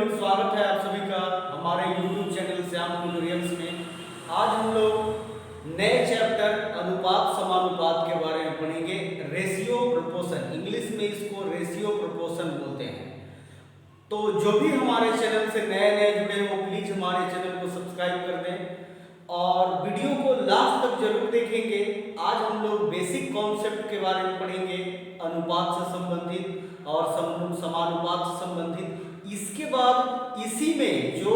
Everyone, स्वागत है आप सभी का हमारे YouTube चैनल श्याम ट्यूटोरियल्स में। आज हम लोग नए चैप्टर अनुपात समानुपात के बारे में पढ़ेंगे। रेशियो प्रोपोर्शन, इंग्लिश में इसको रेशियो प्रोपोर्शन बोलते हैं। तो जो भी हमारे चैनल से नए जुड़े हो प्लीज हमारे चैनल को सब्सक्राइब कर दें और वीडियो को लास्ट तक जरूर देखेंगे। आज हम लोग बेसिक कॉन्सेप्ट के बारे में पढ़ेंगे, अनुपात से संबंधित और समानुपात से संबंधित। इसके बाद इसी में जो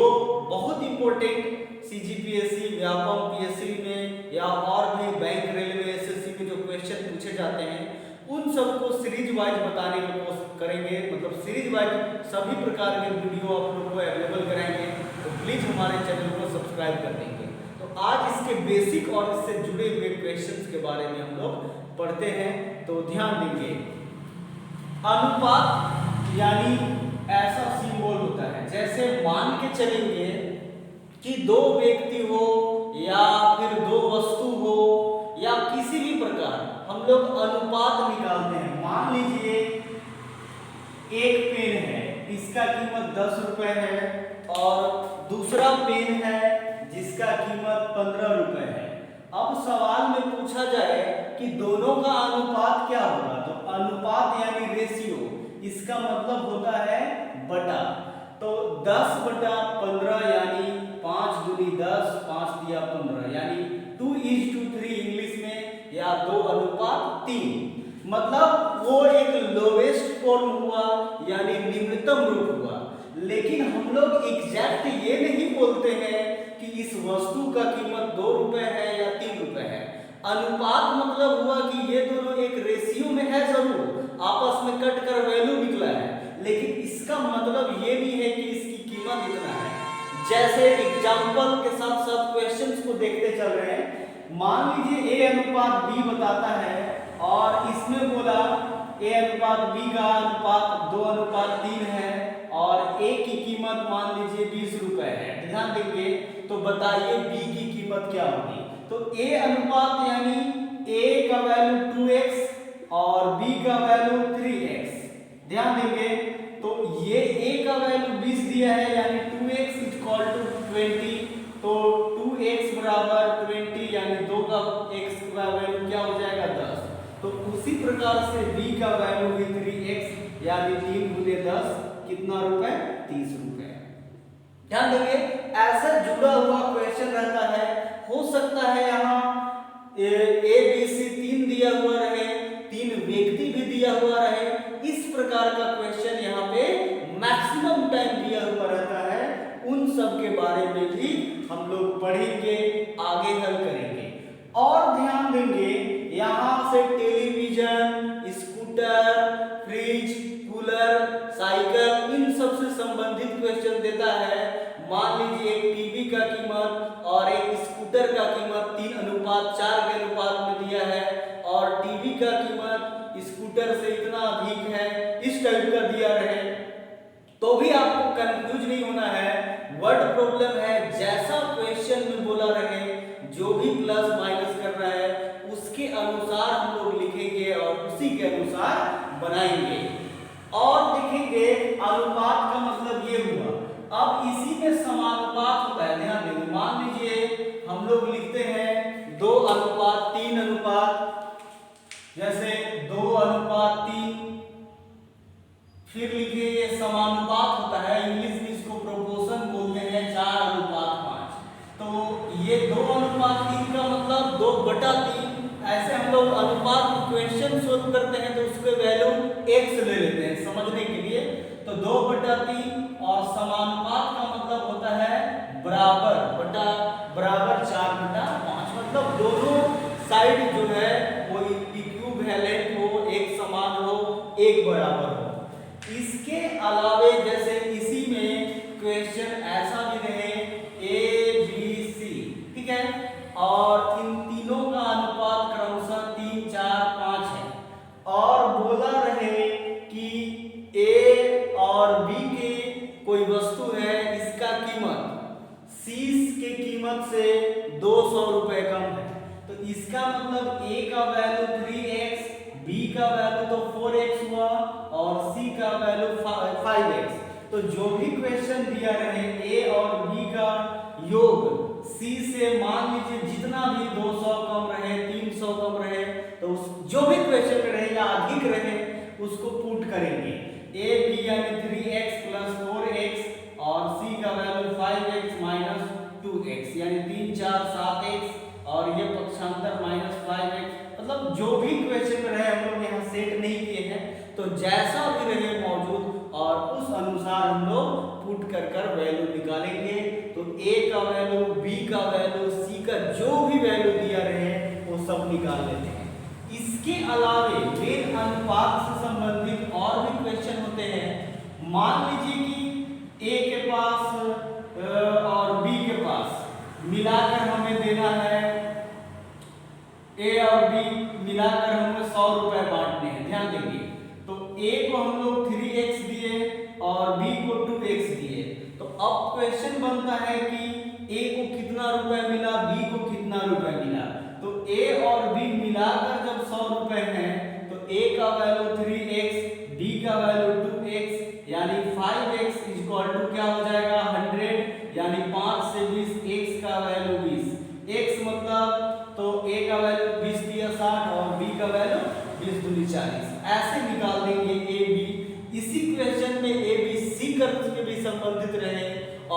बहुत इंपॉर्टेंट सीजीपीएससी, व्यापम पीएससी में या और भी बैंक, रेलवे, एसएससी में जो क्वेश्चन पूछे जाते हैं उन सबको सीरीज वाइज बताने की कोशिश करेंगे। मतलब सीरीज वाइज सभी प्रकार के वीडियो आप लोग को अवेलेबल कराएंगे, तो प्लीज हमारे चैनल को सब्सक्राइब कर देंगे। तो आज इसके बेसिक और इससे जुड़े हुए क्वेश्चंस के बारे में हम लोग पढ़ते हैं, तो ध्यान देंगे। अनुपात यानी ऐसा सिंबल होता है, जैसे मान के चलेंगे कि दो व्यक्ति हो या फिर दो वस्तु हो या किसी भी प्रकार हम लोग अनुपात निकालते हैं। मान लीजिए एक पेन है, इसका कीमत 10 रुपए है और दूसरा पेन है जिसका कीमत 15 रुपए है। अब सवाल में पूछा जाए कि दोनों का अनुपात क्या होगा, तो अनुपात यानी रेशियो, इसका मतलब होता है बटा। तो 10 बटा 15 यानी 5 दूनी 10, 5 दिया 15 यानी 2:3 इंग्लिश में, या 2:3। मतलब वो एक लोवेस्ट फॉर्म हुआ यानी निम्नतम रूप हुआ। लेकिन हम लोग एग्जैक्ट ये नहीं बोलते हैं कि इस वस्तु का कीमत 2 रुपए है या 3 रुपए है। अनुपात मतलब हुआ कि ये दोनों एक रेशियो में है, जरूर आपस में कट कर वैल्यू निकला है, लेकिन इसका मतलब ये नहीं है कि इसकी कीमत इतना है। जैसे एग्जांपल के साथ साथ क्वेश्चंस को देखते चल रहे हैं। मान लीजिए a अनुपात b बताता है और इसमें बोला a अनुपात b का अनुपात 2:3 है और a की कीमत मान लीजिए 20 रुपए है। ध्यान देंगे, तो बताइए b की कीमत क्या होगी। तो a अनुपात यानी a का वैल्यू 2x और b का वैल्यू 3x। ध्यान देंगे, तो ये a का वैल्यू 20 दिया है यानी 2x = 20, तो 2x बराबर 20 यानी 2 का x का वैल्यू क्या हो जाएगा 10। तो उसी प्रकार से b का वैल्यू भी 3x यानी 3 × 10 कितना रुपए, 30 रुपए। ध्यान देंगे, ऐसा जुड़ा हुआ क्वेश्चन रहता है। हो सकता है यहाँ a b c 3 दिया हुआ रहे, 3 व्यक्ति भी दिया हुआ रहे। इस प्रकार का क्वेश्चन यहाँ पे मैक्सिमम टाइम दिया हुआ रहता है। उन सब के बारे में भी हम लोग पढ़ेंगे, आगे हल करेंगे। और ध्यान देंगे, यहाँ से television, scooter, fridge, cooler, cycle, इन सब से संबंधित क्वेश्चन देता है। मान लीजिए एक टीवी का कीमत और एक स्कूटर का कीमत 3:4 के अनुपात में दिया है और टीवी का कीमत स्कूटर से इतना अधिक है, इस टाइप का दिया रहे, तो भी आपको कंफ्यूज नहीं होना है। वर्ड प्रॉब्लम है, जैसा क्वेश्चन में बोला रहे, जो भी प्लस माइनस कर रहा है उसके अनुसार हम लोग लिखेंगे और उसी के अनुसार बनाएंगे। और देखेंगे अनुपात का मतलब ये हुआ। अब इसी में समानुपात होता है। ध्यान देंगे, मान लीजिए हम लोग लिखते हैं 2:3 अनुपात, जैसे 2:3, फिर लिखिए ये समानुपात होता है, इंग्लिश में इसको प्रोपोर्शन बोलते हैं, 4:5। तो ये 2:3 का मतलब 2/3। ऐसे हम लोग अनुपात क्वेश्चन सोल्व करते हैं तो उसके वैल्यू x ले लेते हैं समझने के लिए। तो 2/3 और समानुपात का मतलब होता है बराबर, बटा बराबर 4/5। मतलब दोनों साइड जो है वो इक्विवेलेंट हो, एक समान हो, एक बराबर हो। इसके अलावे जैसे इसी में क्वेश्चन ऐसा भी रहे a b c, ठीक है, और इन तीनों का अनुपात क्रमशः 3, 4, 5 है और बोला रहे कि a और b के कोई वस्तु है, इसका कीमत c के कीमत से 200 रुपए कम है। तो इसका मतलब a का वैल्यू 3x, b का वैल्यू तो 4x हुआ और c का वैल्यू 5x। तो तो जो भी क्वेश्चन दिया रहे ए और बी का योग सी से मान लीजिए जितना भी 200 कम रहे 300 कम रहे तो उस जो भी क्वेश्चन रहे या अधिक रहे उसको पुट करेंगे। ए बी यानी 3x + 4x और सी का वैल्यू 5x - 2x यानी 3 4 7x और ये पक्षांतर -5x। मतलब जो भी क्वेश्चन रहे हम लोग यहाँ सेट नहीं किए हैं तो जैसा भी रहे मौजूद और उस अनुसार हम लोग पुट कर वैल्यू निकालेंगे। तो ए का वैल्यू बी का वैल्यू सी का जो भी वैल्यू दिया रहे वो सब निकाल लेते हैं। इसके अलावे वेद अनुपात से संबंधित और भी क्वेश्चन होते हैं। मान लीजिए कि ए के पास और बी के पास मिलाकर हमें देना है, ए और बी मिलाकर हमें 100 रुपए बांटने हैं। ध्यान देंगे तो ए को हम लोग 3x दिए और बी को 2x दिए। तो अब क्वेश्चन बनता है कि ए को कितना रुपए मिला, बी को कितना रुपए मिला। तो ए और बी मिलाकर जब 100 रुपए हैं तो ए का वैल्यू 3x, बी का वैल्यू 2x यानी 5x = क्या हो जाएगा 100 यानी 5 से 20 x का वैल्यू 20 x मतलब तो a का वैल्यू 20 दिया 60 और b का वैल्यू 20 दूनी 40। ऐसे निकाल देंगे a b। इसी क्वेश्चन में a b c कर्व के भी संबंधित रहे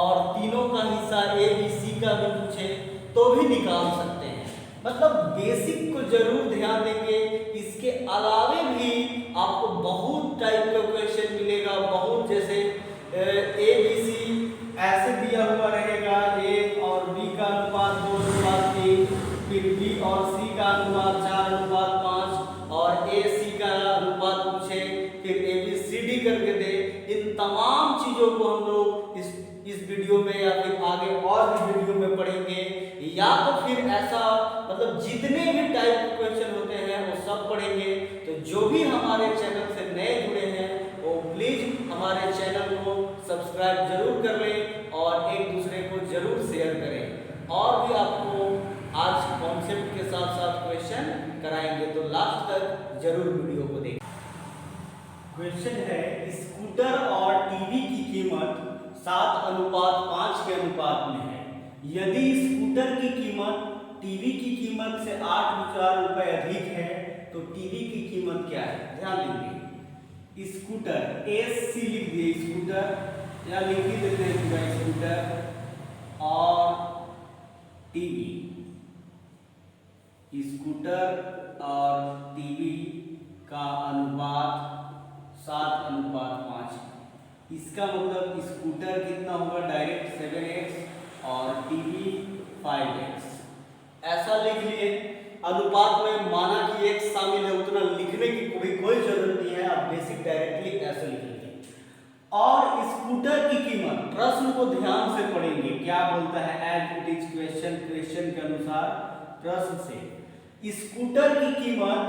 और तीनों का हिस्सा a b c का भी पूछे तो भी निकाल सकते हैं। मतलब बेसिक को जरूर ध्यान देंगे। इसके अलावे भी आपको बहुत टाइप का क्वेश्चन मिलेगा। बहुत जैसे a b c ऐसे दिया हुआ रहेगा, a और b का अनुपात 2:1, फिर बी और सी का अनुपात 4:5 और ए सी का अनुपात पूछे, फिर ए बी सी डी करके दे। इन तमाम चीजों को हम लोग इस वीडियो में या फिर आगे और भी वीडियो में पढ़ेंगे। या तो फिर ऐसा मतलब जितने भी टाइप के क्वेश्चन होते हैं वो सब पढ़ेंगे। तो जो भी हमारे चैनल से नए जुड़े हैं वो प्लीज हमारे चैनल को सब्सक्राइब जरूर कर लें और एक दूसरे को जरूर शेयर करें। और भी आपको आज कॉन्सेप्ट के साथ साथ क्वेश्चन कराएंगे तो लास्ट तक जरूर वीडियो को देखें। क्वेश्चन है स्कूटर और टीवी की कीमत 7:5 के अनुपात में है। यदि स्कूटर की कीमत टीवी की कीमत से 8,000 रुपए अधिक है तो टीवी की कीमत क्या है। ध्यान देंगे स्कूटर SC लिख दिए, स्कूटर या लिख ही देते हैं पूरा स्कूटर और टीवी। स्कूटर और टीवी का अनुपात 7:5। इसका मतलब स्कूटर कितना होगा डायरेक्ट 7x और टीवी 5x। ऐसा लिख लिए। अनुपात में माना कि x शामिल है उतना लिखने की कोई जरूरत नहीं है, आप बेसिक डायरेक्टली ऐसे लिख लीजिए। और स्कूटर की कीमत प्रश्न को ध्यान से पढ़ेंगे क्या बोलता है एज इट इज क्वेश्चन के अनुसार प्रश्न से। स्कूटर की कीमत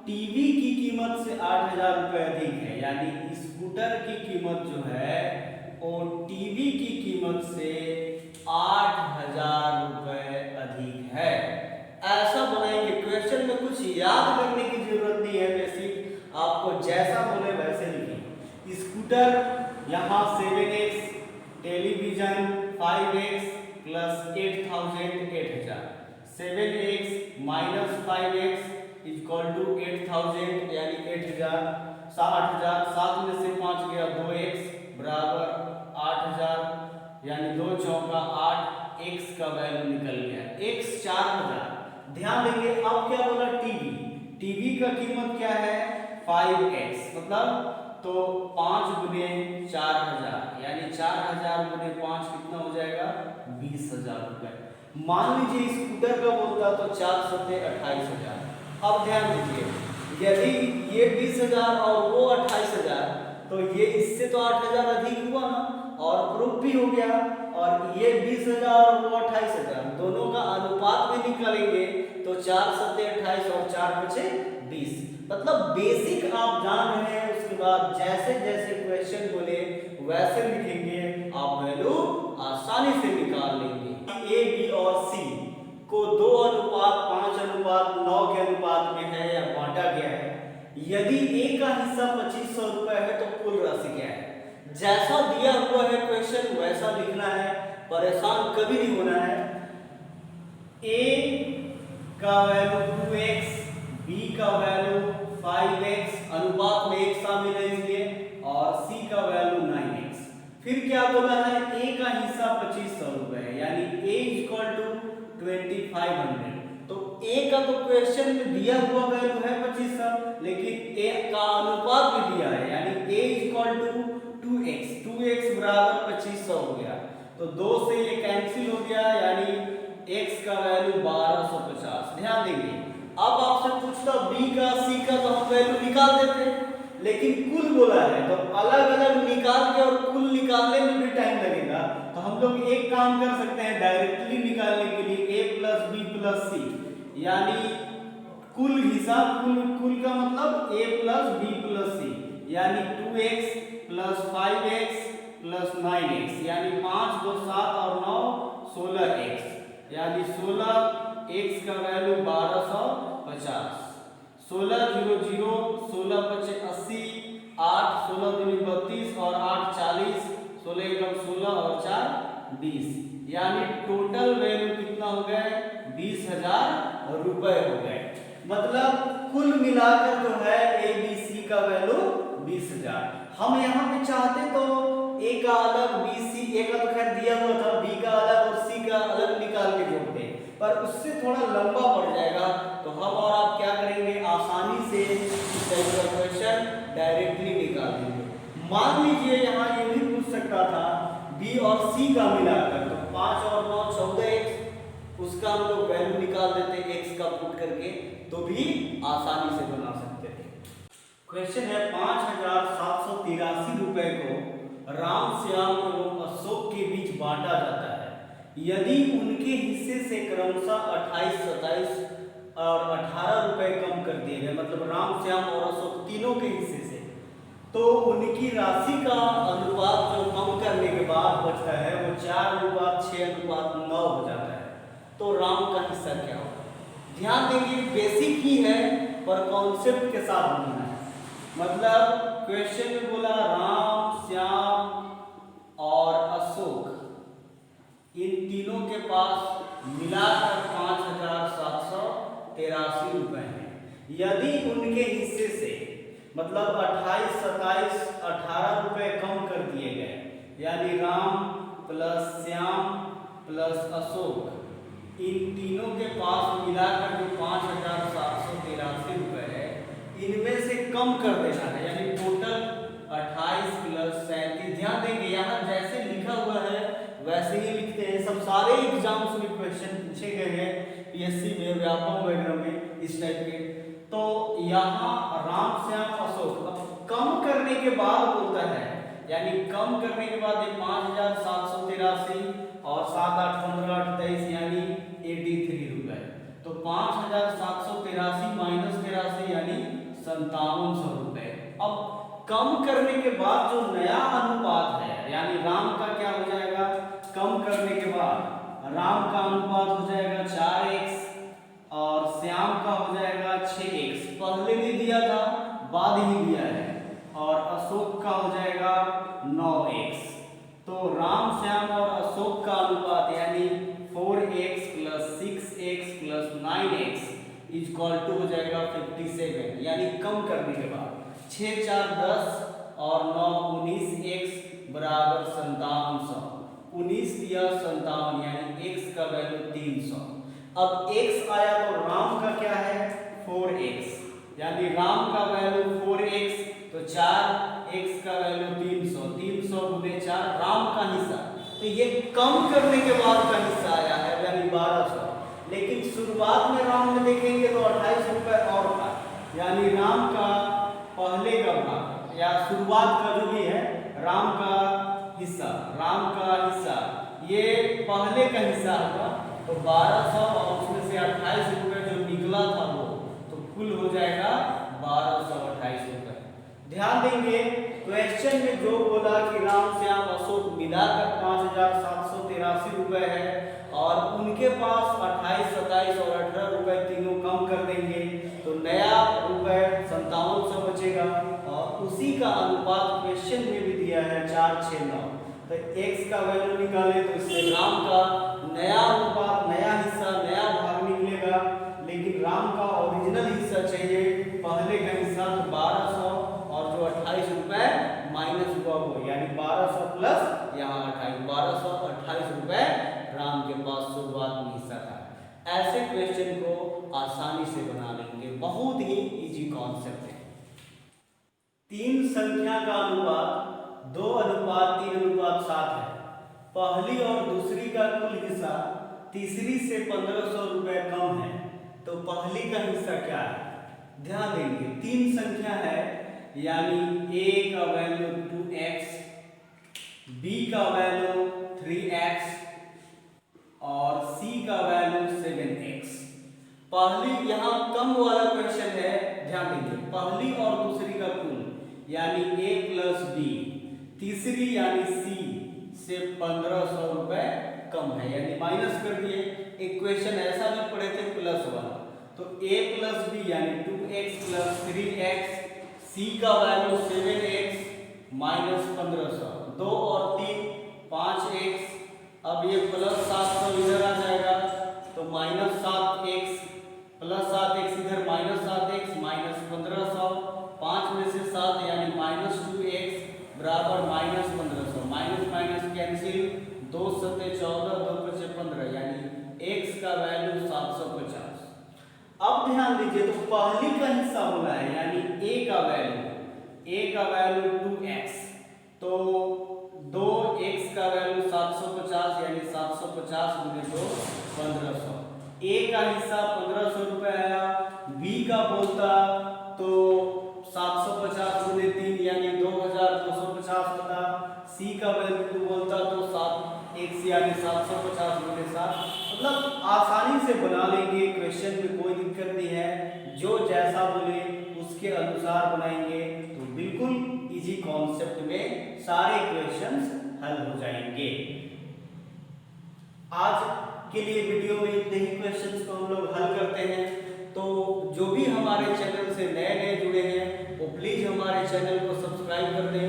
टीवी की कीमत से 8,000 रुपए अधिक है, यानी स्कूटर की कीमत जो है वो टीवी की कीमत से 8,000 रुपए अधिक है। ऐसा बनाएंगे। क्वेश्चन में कुछ याद करने की जरूरत नहीं है, बेसिक आपको जैसा बोले वैसे लिखिए। स्कूटर यहाँ 7x, television 5x + 8,000 7x - 5x = 8,000 यानी 8,000 60,000 7 में से 5 गया 2x बराबर 8,000 यानी 2 चौका 8 x का वैल्यू निकल गया x 4,000। ध्यान देंगे अब क्या बोला टीवी का कीमत क्या है 5x मतलब तो 5 × 4,000 यानी 4,000 × 5 कितना हो जाएगा 20,000 रुपए। मान लीजिए स्कूटर का बोलता तो 4 × 7 = 28,000। अब ध्यान दीजिए यदि ये 20,000 और वो 28,000 तो ये इससे तो 8,000 अधिक हुआ ना और प्रूफ भी हो गया। और ये 20,000 और वो 28,000 दोनों का अनुपात भी निकालेंगे तो 4 × 7 = 28 और 4 बचे 20। मतलब बेसिक आप जान रहे हैं। उसके बाद जैसे जैसे क्वेश्चन बोले वैसे लिखेंगे, आप वैल्यू आसानी से निकाल लेंगे। ए बी और सी को 2:5:9 के अनुपात में है या बांटा गया है। यदि ए का हिस्सा 2,500 रुपए है तो कुल राशि क्या है। जैसा दिया हुआ है क्वेश्चन वैसा लिखना है, परेशान कभी नहीं होना है। a का वैल्यू 2x, b का वैल्यू 5x, अनुपात में एक शामिल है इसलिए, और c का वैल्यू 9x। फिर क्या बोला है, a का हिस्सा 2500 रुपए है, यानी a इक्वल टू 2500। तो a का तो क्वेश्चन में दिया हुआ वैल्यू है 2500, लेकिन a का अनुपात भी दिया है, यानी a equal to 2x, 2x बराबर 2500 हो गया। तो 2 से ये कैंसिल हो गया, यानी x का वैल्यू 1250। ध्यान देंगे, अब आपसे पूछता b का c का तो हम वैल्यू निकाल देते, लेकिन कुल बोला है तो अलग अलग निकाल के और कुल निकालने में भी टाइम लगेगा। तो हम लोग एक काम कर सकते हैं, डायरेक्टली निकालने के लिए a plus b plus c, यानी कुल हिसाब, कुल का मतलब a plus b plus c, यानी 2x plus 5x plus 9x, यानी 5 2 7 और 9 16x, यानी 16x का वैल्यू 1250। 16 0 0, 16 5 80, 8 16 दूनी 32 और 8 40, 16 एकम 16 और 4 20, यानी टोटल वैल्यू कितना हो गए, 20,000 रुपए हो गए। मतलब कुल मिलाकर जो है ABC का वैल्यू 20,000। हम यहाँ पे चाहते तो A का अलग, BC, A का तो खैर दिया हुआ था, B का अलग और C का अलग निकाल के जोड़ते, पर उससे थोड़ा लंबा पड़ जाएगा। तो हम और आप क्या करेंगे, आसानी से इस टाइप का क्वेश्चन डायरेक्टली निकाल देंगे। मान लीजिए यहाँ ये भी पूछ सकता था B और C का मिलाकर, तो 5 और 9 14x, उसका हम लोग वैल्यू निकाल देते x का पुट करके, तो भी आसानी से बना सकते थे। क्वेश्चन है 5,783 रुपए को राम, श्याम एवं अशोक के बीच बांटा जाता है। यदि उनके हिस्से से क्रमशः 28, 27 और 18 रुपए कम कर दिए गए, मतलब राम, श्याम और अशोक तीनों के हिस्से से, तो उनकी राशि का अनुपात जो कम करने के बाद बचता है वो 4:6:9 हो जाता है। तो राम का हिस्सा क्या होगा? ध्यान देंगे, बेसिक ही है पर कॉन्सेप्ट के साथ बनना है। मतलब क्वेश्चन में बोला राम, श्याम और अशोक, इन तीनों के पास मिलाकर 5,783 रुपए हैं। यदि उनके हिस्से से मतलब 28, 27, 18 रुपए कम कर दिए गए, यानी राम प्लस श्याम प्लस अशोक, इन तीनों के पास मिलाकर जो 5,783 रुपए है, इनमें से कम कर देना है, यानी टोटल 28 प्लस 37। ध्यान देंगे यहाँ जैसे लिखा हुआ है वैसे ही लिखते हैं, सब सारे एग्जाम्स में क्वेश्चन पूछे गए हैं, पीएससी में, व्यापम वगैरह में इस टाइप के। तो यहाँ राम, श्याम, अशोक, अब कम करने के बाद बोलता है, यानी कम करने के बाद ये 5,783 और 7 8 15 28, यानी 83 रुपए। तो 5,783 माइनस 83, यानी 5700 रुपए। अब कम करने के बाद जो नया अनुपात है, यानी राम का क्या हो जाएगा, कम करने के बाद राम का अनुपात हो जाएगा 4x और श्याम का हो जाएगा 6x। पहले भी दिया था, बाद ही दिया है, और अशोक का हो जाएगा 9x। तो राम, श्याम और अशोक का अनुपात यानी 4x plus 6x plus 9x equal to हो जाएगा 57, यानी कम करने के बाद 6 4 10 और 9 19x बराबर 5700। 19 दिया 57, यानी x का वैल्यू 300। अब x आया तो राम का क्या है 4x, यानी राम का वैल्यू 4x, तो 4x का वैल्यू 300, 300 गुने 4 राम का हिस्सा। तो ये कम करने के बाद का हिस्सा आया है, यानी 1200। लेकिन शुरुआत में राम में देखेंगे तो 28 रुपए और था, यानी राम का पहले का भाग या शुरुआत का जो भी है, राम का हिस्सा, ये पहले का हिस्सा होगा। तो 1200 और उसमें से 28 रुपए जो निकला था वो, तो कुल हो जाएगा 1228 रुपए। ध्यान देंगे क्वेश्चन में जो बोला कि राम, श्याम, अशोक मिलाकर 5,783 रुपए है, और उनके पास 28, 27 और 18 रुपए तीनों कम कर देंगे, तो नया रुपए 5700 बचेगा। और उसी का अनुपात क्वेश्चन में भी दिया दिया है 4 6 9, तो x का वैल्यू निकाले तो इससे राम का नया अनुपात, नया हिस्सा, नया भाग निकलेगा। लेकिन राम का ओरिजिनल हिस्सा चाहिए, पहले का हिस्सा तो 1200 और जो 28 रुपए माइनस हुआ वो, यानी 1200 प्लस यहाँ 28, 1228 रुपए राम के पास शुरुआत में हिस्सा था। ऐसे क्वेश्चन को आसानी से बना लेंगे, बहुत ही इजी कॉन्सेप्ट है। तीन संख्या का अनुपात 2:3:7 है। पहली और दूसरी का कुल हिस्सा तीसरी से 1500 रुपए कम है, तो पहली का हिस्सा क्या है? ध्यान देंगे, तीन संख्या है, यानी a का वैल्यू 2x, b का वैल्यू 3x और c का वैल्यू 7x। पहली यहाँ कम वाला क्वेश्चन है, ध्यान देंगे, पहली और दूसरी का कुल यानी a प्लस b, तीसरी यानी c से 1500 रुपए कम है, यानी माइनस कर दिए। एक क्वेश्चन ऐसा भी पढ़े थे प्लस वाला, तो a प्लस b यानी 2x प्लस 3x, c का वैल्यू 7x माइनस 1500, 2 और 3 5x, अब ये प्लस 700 इधर आ जाएगा तो माइनस 7x प्लस 7x इधर माइनस 7x माइनस 1500, 5 में से 7 यानी माइनस 2x बराबर माइनस 1500, माइनस माइनस कैंसिल, 2 7 14, 2 5 15, यानी x का वैल्यू 750। अब ध्यान दीजिए, तो पहली का हिस्सा बोला है, यानी a का वैल्यू 2x, तो 2x का वैल्यू 750, यानी 750 गुने 2 1500। a का हिस्सा 1500 रुपए आया, b का बोलता तो 750 गुने 3 यानी 2250 होता, c का वैल्यू बोलता तो 7x यानी 750 गुने 7। मतलब आसानी से बना लेंगे, क्वेश्चन में कोई दिक्कत नहीं है, जो जैसा बोले उसके अनुसार बनाएंगे तो बिल्कुल इजी कॉन्सेप्ट में सारे क्वेश्चंस हल हो जाएंगे। आज के लिए वीडियो में इतने ही क्वेश्चंस को हम लोग हल करते हैं। तो जो भी हमारे चैनल से नए जुड़े हैं वो प्लीज हमारे चैनल को सब्सक्राइब कर दें